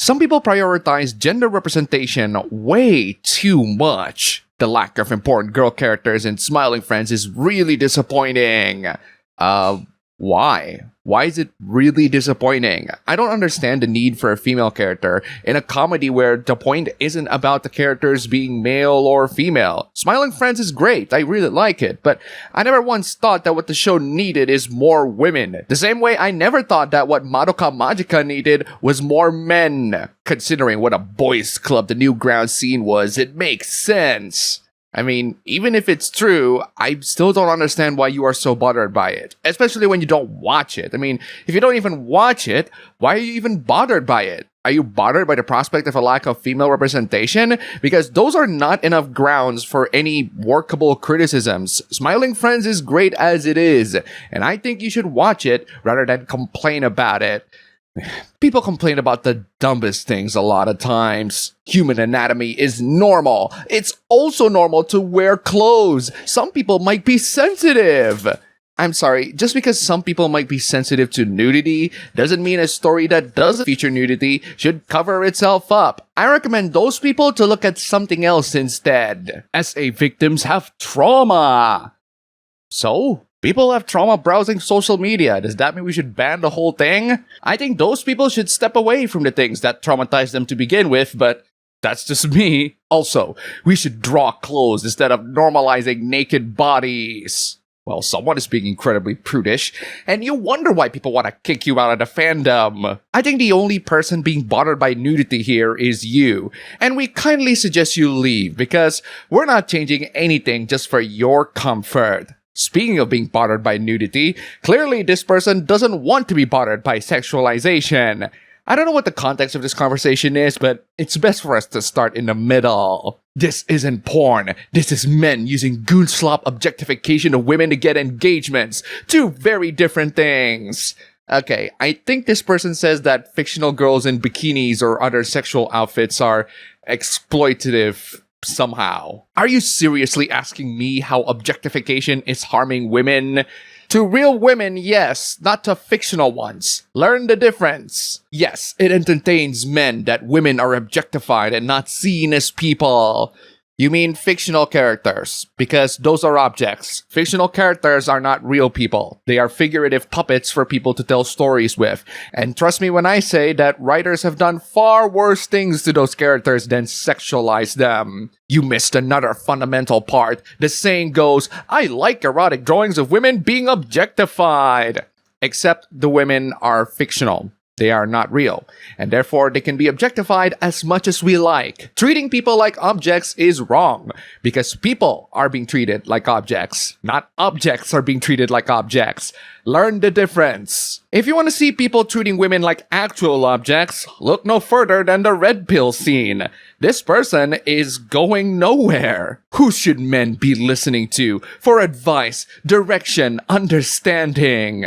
Some people prioritize gender representation way too much. The lack of important girl characters in Smiling Friends is really disappointing. Why? Why is it really disappointing? I don't understand the need for a female character in a comedy where the point isn't about the characters being male or female. Smiling Friends is great, I really like it, but I never once thought that what the show needed is more women. The same way I never thought that what Madoka Magica needed was more men. Considering what a boys' club the new ground scene was, it makes sense. I mean, even if it's true, I still don't understand why you are so bothered by it. Especially when you don't watch it. I mean, if you don't even watch it, why are you even bothered by it? Are you bothered by the prospect of a lack of female representation? Because those are not enough grounds for any workable criticisms. Smiling Friends is great as it is, and I think you should watch it rather than complain about it. People complain about the dumbest things a lot of times. Human anatomy is normal. It's also normal to wear clothes. Some people might be sensitive. I'm sorry, just because some people might be sensitive to nudity doesn't mean a story that doesn't feature nudity should cover itself up. I recommend those people to look at something else instead. SA victims have trauma. So? People have trauma browsing social media. Does that mean we should ban the whole thing? I think those people should step away from the things that traumatized them to begin with, but that's just me. Also, we should draw clothes instead of normalizing naked bodies. Well, someone is being incredibly prudish, and you wonder why people want to kick you out of the fandom. I think the only person being bothered by nudity here is you, and we kindly suggest you leave because we're not changing anything just for your comfort. Speaking of being bothered by nudity, clearly this person doesn't want to be bothered by sexualization. I don't know what the context of this conversation is, but it's best for us to start in the middle. This isn't porn. This is men using goonslop objectification of women to get engagements. Two very different things. Okay, I think this person says that fictional girls in bikinis or other sexual outfits are exploitative somehow. Are you seriously asking me how objectification is harming women? To real women, yes, not to fictional ones. Learn the difference. Yes, it entertains men that women are objectified and not seen as people. You mean fictional characters, because those are objects. Fictional characters are not real people. They are figurative puppets for people to tell stories with. And trust me when I say that writers have done far worse things to those characters than sexualize them. You missed another fundamental part. The saying goes, I like erotic drawings of women being objectified. Except the women are fictional. They are not real, and therefore they can be objectified as much as we like. Treating people like objects is wrong, because people are being treated like objects, not objects are being treated like objects. Learn the difference. If you want to see people treating women like actual objects, look no further than the red pill scene. This person is going nowhere. Who should men be listening to for advice, direction, understanding?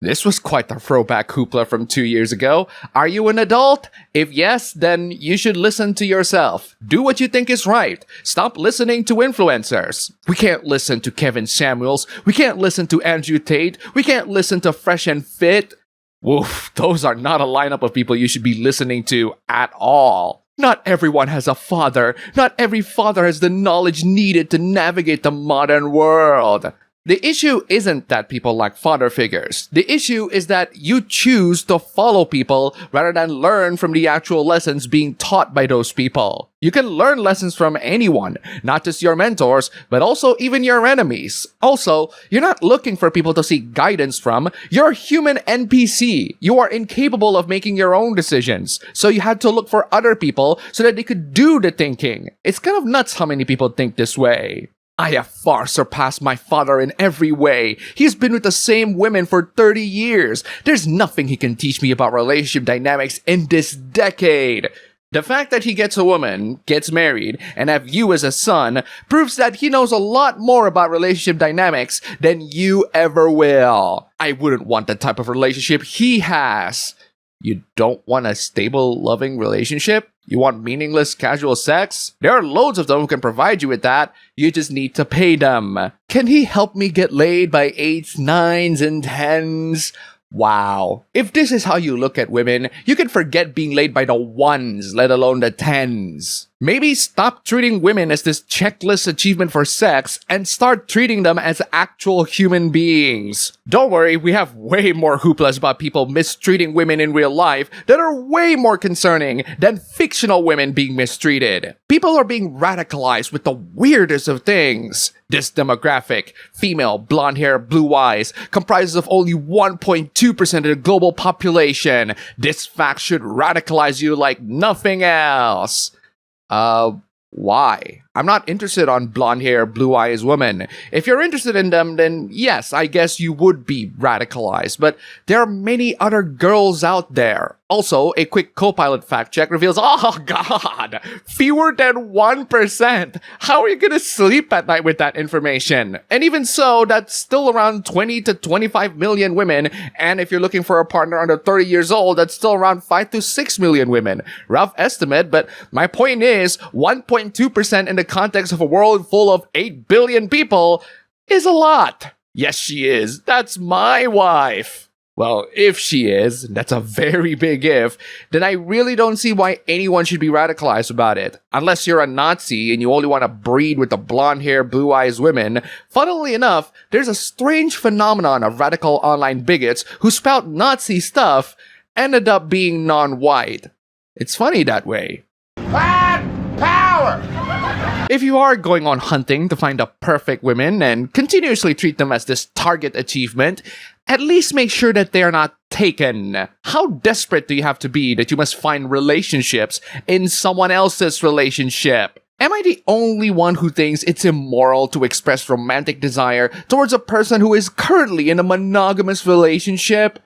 This was quite the throwback hoopla from 2 years ago. Are you an adult? If yes, then you should listen to yourself. Do what you think is right. Stop listening to influencers. We can't listen to Kevin Samuels. We can't listen to Andrew Tate. We can't listen to Fresh and Fit. Woof, those are not a lineup of people you should be listening to at all. Not everyone has a father. Not every father has the knowledge needed to navigate the modern world. The issue isn't that people lack father figures. The issue is that you choose to follow people rather than learn from the actual lessons being taught by those people. You can learn lessons from anyone, not just your mentors, but also even your enemies. Also, you're not looking for people to seek guidance from. You're a human NPC. You are incapable of making your own decisions. So you had to look for other people so that they could do the thinking. It's kind of nuts how many people think this way. I have far surpassed my father in every way. He's been with the same women for 30 years. There's nothing he can teach me about relationship dynamics in this decade. The fact that he gets a woman, gets married, and have you as a son proves that he knows a lot more about relationship dynamics than you ever will. I wouldn't want the type of relationship he has. You don't want a stable, loving relationship? You want meaningless, casual sex? There are loads of them who can provide you with that. You just need to pay them. Can he help me get laid by 8s, 9s, and 10s? Wow. If this is how you look at women, you can forget being laid by the ones, let alone the tens. Maybe stop treating women as this checklist achievement for sex and start treating them as actual human beings. Don't worry, we have way more hooplas about people mistreating women in real life that are way more concerning than fictional women being mistreated. People are being radicalized with the weirdest of things. This demographic, female, blonde hair, blue eyes, comprises of only 1.2% of the global population. This fact should radicalize you like nothing else. Why? I'm not interested on blonde hair, blue eyes women. If you're interested in them, then yes, I guess you would be radicalized, but there are many other girls out there. Also, a quick Copilot fact check reveals, oh god, fewer than 1%. How are you gonna sleep at night with that information? And even so, that's still around 20 to 25 million women, and if you're looking for a partner under 30 years old, that's still around 5 to 6 million women. Rough estimate, but my point is, 1.2% in the context of a world full of 8 billion people is a lot. Yes, she is. That's my wife. Well, if she is, that's a very big if, then I really don't see why anyone should be radicalized about it. Unless you're a Nazi and you only want to breed with the blonde hair, blue eyes women. Funnily enough, there's a strange phenomenon of radical online bigots who spout Nazi stuff ended up being non-white. It's funny that way. Bad power! If you are going on hunting to find the perfect women and continuously treat them as this target achievement, at least make sure that they are not taken. How desperate do you have to be that you must find relationships in someone else's relationship? Am I the only one who thinks it's immoral to express romantic desire towards a person who is currently in a monogamous relationship?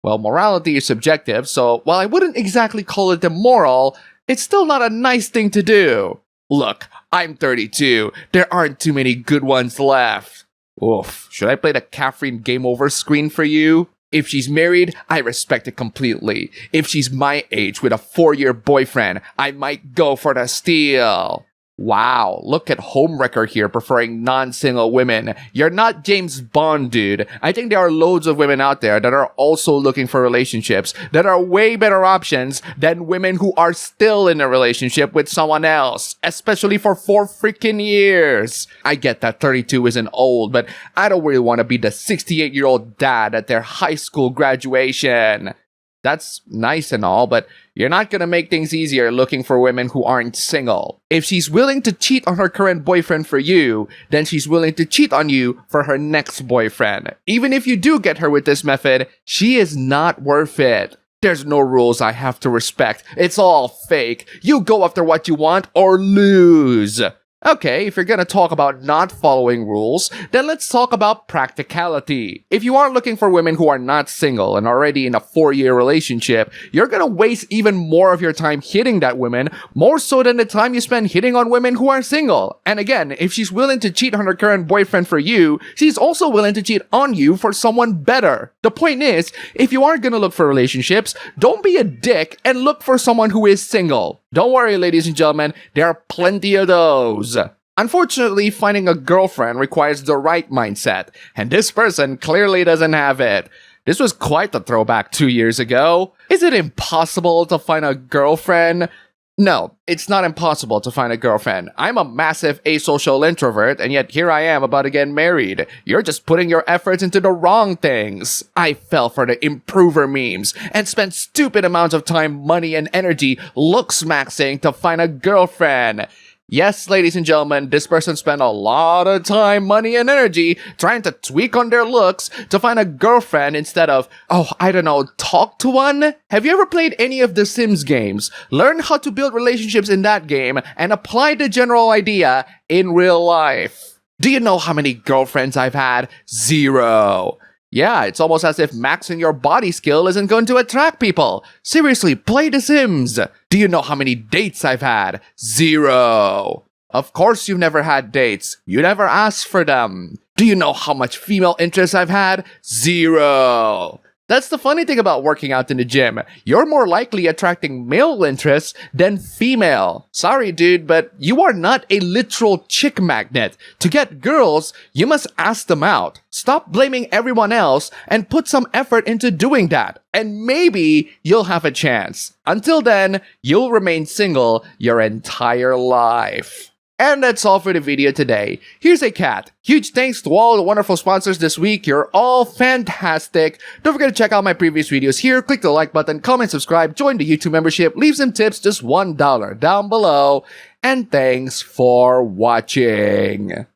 Well, morality is subjective, so while I wouldn't exactly call it immoral, it's still not a nice thing to do. Look, I'm 32. There aren't too many good ones left. Oof, should I play the Catherine Game Over screen for you? If she's married, I respect it completely. If she's my age with a 4-year boyfriend, I might go for the steal. Wow, look at Homewrecker here preferring non-single women. You're not James Bond, dude. I think there are loads of women out there that are also looking for relationships that are way better options than women who are still in a relationship with someone else, especially for 4 freaking years. I get that 32 isn't old, but I don't really want to be the 68-year-old dad at their high school graduation. That's nice and all, but you're not gonna make things easier looking for women who aren't single. If she's willing to cheat on her current boyfriend for you, then she's willing to cheat on you for her next boyfriend. Even if you do get her with this method, she is not worth it. There's no rules I have to respect. It's all fake. You go after what you want or lose. Okay, if you're gonna talk about not following rules, then let's talk about practicality. If you are looking for women who are not single and already in a 4-year relationship, you're gonna waste even more of your time hitting that woman, more so than the time you spend hitting on women who are single. And again, if she's willing to cheat on her current boyfriend for you, she's also willing to cheat on you for someone better. The point is, if you are gonna look for relationships, don't be a dick and look for someone who is single. Don't worry, ladies and gentlemen, there are plenty of those. Unfortunately, finding a girlfriend requires the right mindset, and this person clearly doesn't have it. This was quite the throwback 2 years ago. Is it impossible to find a girlfriend? No, it's not impossible to find a girlfriend. I'm a massive asocial introvert, and yet here I am about to get married. You're just putting your efforts into the wrong things. I fell for the improver memes and spent stupid amounts of time, money, and energy looks-maxing to find a girlfriend. Yes, ladies and gentlemen, this person spent a lot of time, money, and energy trying to tweak on their looks to find a girlfriend instead of, talk to one? Have you ever played any of the Sims games? Learn how to build relationships in that game and apply the general idea in real life. Do you know how many girlfriends I've had? 0. Yeah, it's almost as if maxing your body skill isn't going to attract people. Seriously, play The Sims. Do you know how many dates I've had? 0. Of course you've never had dates. You never asked for them. Do you know how much female interest I've had? 0. That's the funny thing about working out in the gym. You're more likely attracting male interests than female. Sorry, dude, but you are not a literal chick magnet. To get girls, you must ask them out. Stop blaming everyone else and put some effort into doing that. And maybe you'll have a chance. Until then, you'll remain single your entire life. And that's all for the video today. Here's a cat. Huge thanks to all the wonderful sponsors this week. You're all fantastic. Don't forget to check out my previous videos here. Click the like button, comment, subscribe, join the YouTube membership, leave some tips, just $1 down below. And thanks for watching.